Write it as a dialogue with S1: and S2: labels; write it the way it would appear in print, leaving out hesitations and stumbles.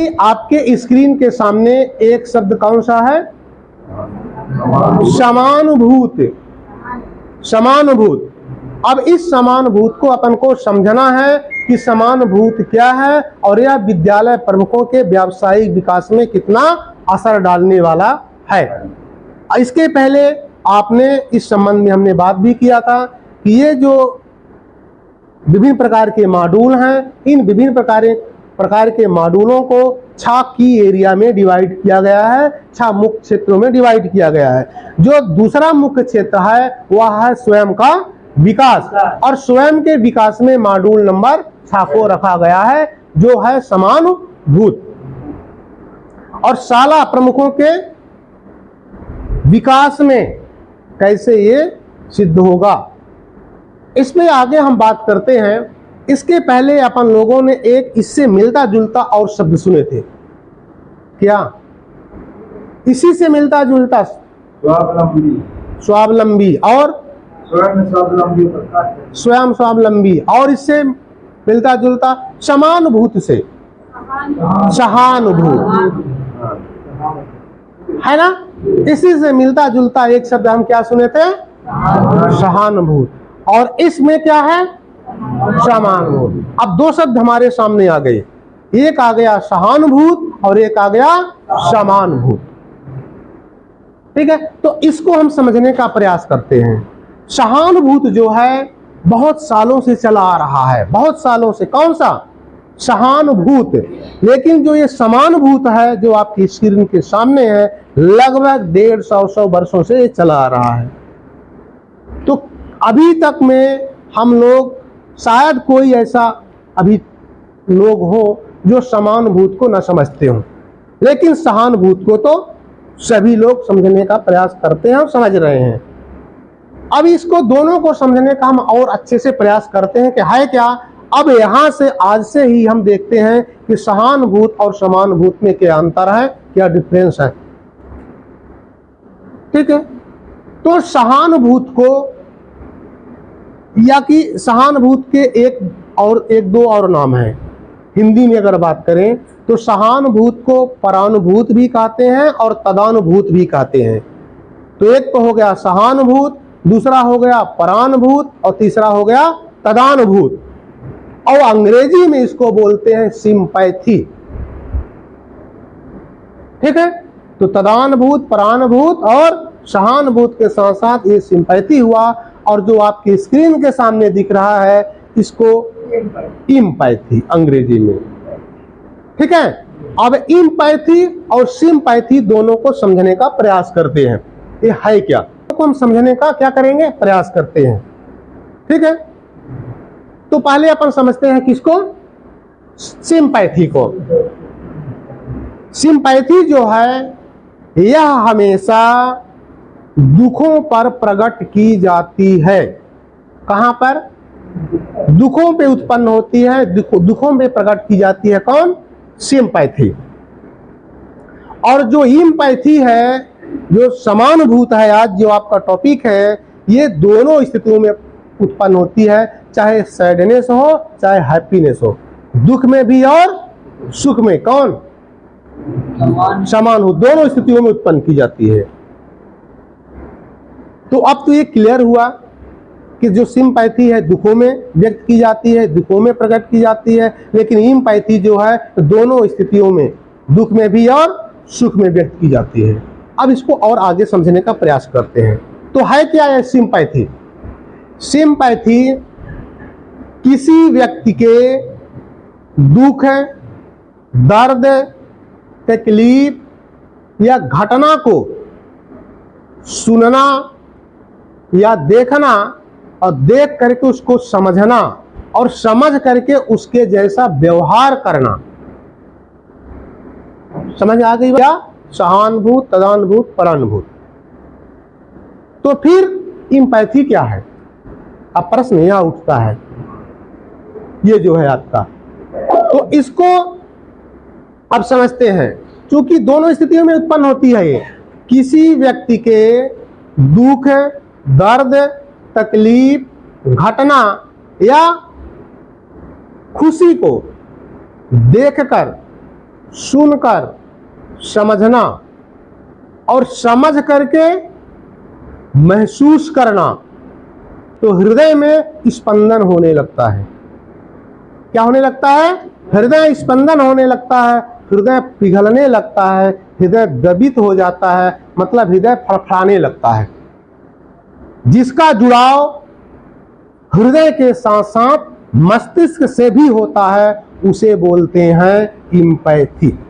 S1: अभी आपके स्क्रीन के सामने एक शब्द कौन सा है? समानुभूत। समानुभूत। अब इस समानुभूत को अपन को समझना है कि समानुभूत क्या है और यह विद्यालय प्रमुखों के व्यावसायिक विकास में कितना असर डालने वाला है। इसके पहले आपने इस संबंध में हमने बात भी किया था कि ये जो विभिन्न प्रकार के मॉड्यूल हैं, इन विभिन्न प्रकार के मॉड्यूलों को 6 की एरिया में डिवाइड किया गया है, 6 मुख्य क्षेत्रों में डिवाइड किया गया है। जो दूसरा मुख्य क्षेत्र है वह है स्वयं का विकास, और स्वयं के विकास में मॉड्यूल नंबर 6 को रखा गया है जो है समानुभूत। और शाला प्रमुखों के विकास में कैसे ये सिद्ध होगा, इसमें आगे हम बात करते हैं। इसके पहले अपन लोगों ने एक इससे मिलता जुलता और शब्द सुने थे। क्या? इसी से मिलता जुलता
S2: स्वावलंबी।
S1: स्वावलंबी और
S2: स्वयं स्वावलंबी।
S1: स्वयं स्वावलंबी, और इससे मिलता जुलता समानुभूत से सहानुभूत, है ना? इसी से मिलता जुलता एक शब्द हम क्या सुने थे? सहानुभूत। और इसमें क्या है? समानुभूत। अब 2 शब्द हमारे सामने आ गए, एक आ गया सहानुभूत और एक आ गया समानुभूत। ठीक है, तो इसको हम समझने का प्रयास करते हैं। सहानुभूत जो है बहुत सालों से चला आ रहा है, बहुत सालों से। कौन सा? सहानुभूत। लेकिन जो ये समानुभूत है जो आपकी स्क्रीन के सामने है, लगभग 150 वर्षों से ये चला आ रहा है। तो अभी तक में हम लोग शायद कोई ऐसा अभी लोग हो जो समानुभूत को न समझते हो, लेकिन सहानुभूत को तो सभी लोग समझने का प्रयास करते हैं और समझ रहे हैं। अब इसको दोनों को समझने का हम और अच्छे से प्रयास करते हैं कि है क्या। अब यहां से आज से ही हम देखते हैं कि सहानुभूत और समानुभूत में क्या अंतर है, क्या डिफरेंस है। ठीक है, तो सहानुभूत को या कि सहानुभूत के एक दो और नाम है। हिंदी में अगर बात करें तो सहानुभूत को परानुभूत भी कहते हैं और तदानुभूत भी कहते हैं। तो एक तो हो गया सहानुभूत, दूसरा हो गया परानुभूत और तीसरा हो गया तदानुभूत। और अंग्रेजी में इसको बोलते हैं सिंपैथी। ठीक है, तो तदानुभूत, परानुभूत और सहानुभूत के साथ साथ ये सिंपैथी हुआ। और जो आपकी स्क्रीन के सामने दिख रहा है इसको इम्पैथी अंग्रेजी में। ठीक है, अब इम्पैथी और सिंपैथी दोनों को समझने का प्रयास करते हैं। ये है क्या, तो हम समझने का क्या करेंगे, प्रयास करते हैं। ठीक है, तो पहले अपन समझते हैं किसको? सिंपैथी को। सिंपैथी जो है यह हमेशा दुखों पर प्रकट की जाती है। कहां पर? दुखों पे उत्पन्न होती है, दुखों पे प्रकट की जाती है। कौन? सिंपैथी। और जो इम्पैथी है, जो समानुभूत है, आज जो आपका टॉपिक है, ये दोनों स्थितियों में उत्पन्न होती है, चाहे सैडनेस हो चाहे हैप्पीनेस हो, दुख में भी और सुख में। कौन? समानुभूत, दोनों स्थितियों में उत्पन्न की जाती है। तो अब तो ये क्लियर हुआ कि जो सिंपैथी है दुखों में व्यक्त की जाती है, दुखों में प्रकट की जाती है, लेकिन इम्पैथी जो है दोनों स्थितियों में, दुख में भी और सुख में व्यक्त की जाती है। अब इसको और आगे समझने का प्रयास करते हैं। तो है क्या है सिंपैथी? सिंपैथी किसी व्यक्ति के दुख, दर्द, तकलीफ या घटना को सुनना या देखना और देख करके उसको समझना और समझ करके उसके जैसा व्यवहार करना। समझ आ गई क्या? सहानुभूत, तदानुभूत, परानुभूत। तो फिर इम्पैथी क्या है? अब प्रश्न यहां उठता है, ये जो है आपका। तो इसको अब समझते हैं। क्योंकि दोनों स्थितियों में उत्पन्न होती है ये। किसी व्यक्ति के दुख, दर्द, तकलीफ, घटना या खुशी को देखकर सुनकर समझना और समझ करके महसूस करना, तो हृदय में स्पंदन होने लगता है। क्या होने लगता है? हृदय स्पंदन होने लगता है, हृदय पिघलने लगता है, हृदय द्रवित हो जाता है, मतलब हृदय फड़फड़ाने लगता है। जिसका जुड़ाव हृदय के साथ साथ मस्तिष्क से भी होता है, उसे बोलते हैं इम्पैथी।